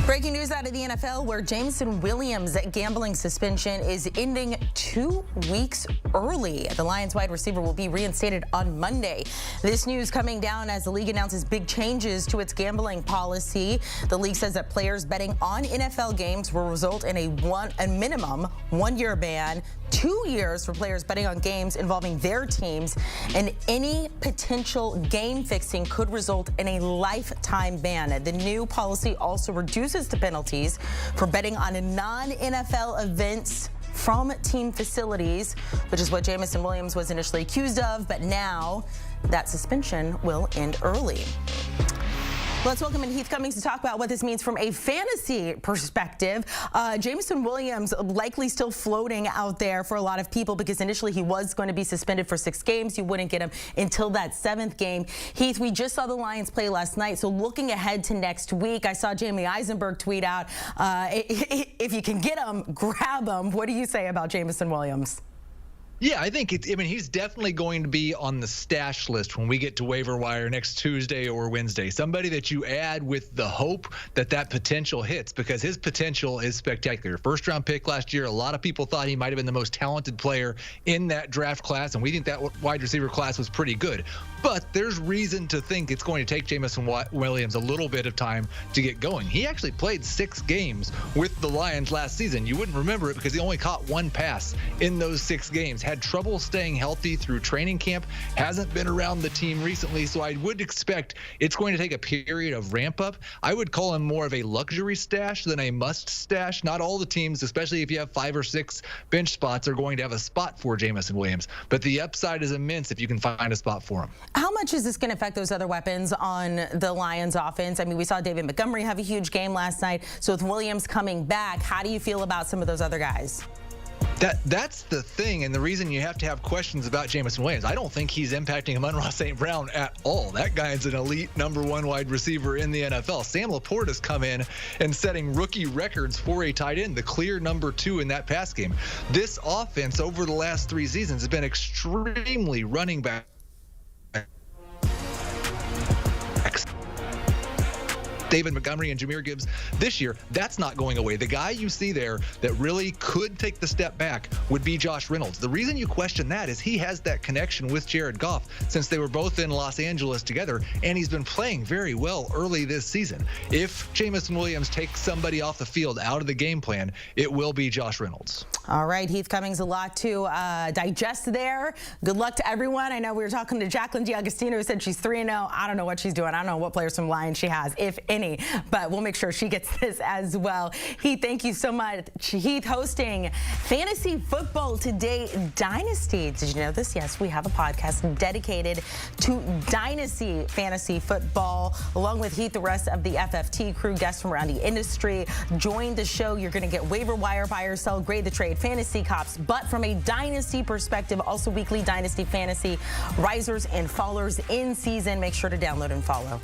Breaking news out of the NFL, where Jameson Williams' gambling suspension is ending 2 weeks early. The Lions wide receiver will be reinstated on Monday. This news coming down as the league announces big changes to its gambling policy. The league says that players betting on NFL games will result in a minimum 1-year ban, 2 years for players betting on games involving their teams, and any potential game fixing could result in a lifetime ban. The new policy also reduces the penalties for betting on non-NFL events from team facilities, which is what Jameson Williams was initially accused of, but now that suspension will end early. Let's welcome in Heath Cummings to talk about what this means from a fantasy perspective. Jameson Williams likely still floating out there for a lot of people because initially he was going to be suspended for 6 games. You wouldn't get him until that 7th game. Heath, we just saw the Lions play last night, so looking ahead to next week, I saw Jamie Eisenberg tweet out, if you can get him, grab him. What do you say about Jameson Williams? Yeah, I think he's definitely going to be on the stash list when we get to waiver wire next Tuesday or Wednesday. Somebody that you add with the hope that potential hits, because his potential is spectacular. First round pick last year. A lot of people thought he might have been the most talented player in that draft class, and we think that wide receiver class was pretty good. But there's reason to think it's going to take Jameson Williams a little bit of time to get going. He actually played 6 games with the Lions last season. You wouldn't remember it because he only caught 1 pass in those 6 games. Had trouble staying healthy through training camp, hasn't been around the team recently, so I would expect it's going to take a period of ramp up. I would call him more of a luxury stash than a must stash. Not all the teams, especially if you have 5 or 6 bench spots, are going to have a spot for Jameson Williams, but the upside is immense if you can find a spot for him. How much is this going to affect those other weapons on the Lions offense? I mean, we saw David Montgomery have a huge game last night, so with Williams coming back, how do you feel about some of those other guys? That's the thing, and the reason you have to have questions about Jameson Williams. I don't think he's impacting Amon-Ra St. Brown at all. That guy is an elite #1 wide receiver in the NFL. Sam Laporte has come in and setting rookie records for a tight end, the clear #2 in that pass game. This offense over the last 3 seasons has been extremely running back. David Montgomery and Jahmyr Gibbs this year, that's not going away. The guy you see there that really could take the step back would be Josh Reynolds. The reason you question that is he has that connection with Jared Goff since they were both in Los Angeles together, and he's been playing very well early this season. If Jameson Williams takes somebody off the field out of the game plan, it will be Josh Reynolds. All right, Heath Cummings, a lot to digest there. Good luck to everyone. I know we were talking to Jacqueline D'Agostino, who said she's 3-0. I don't know what she's doing. I don't know what players from Lions she has, if any. But we'll make sure she gets this as well. Heath, thank you so much. Heath hosting Fantasy Football Today Dynasty. Did you know this? Yes, we have a podcast dedicated to Dynasty Fantasy Football. Along with Heath, the rest of the FFT crew, guests from around the industry, join the show. You're going to get waiver wire, buy or sell, grade the trade, fantasy cops, but from a Dynasty perspective, also weekly Dynasty Fantasy risers and fallers in season. Make sure to download and follow.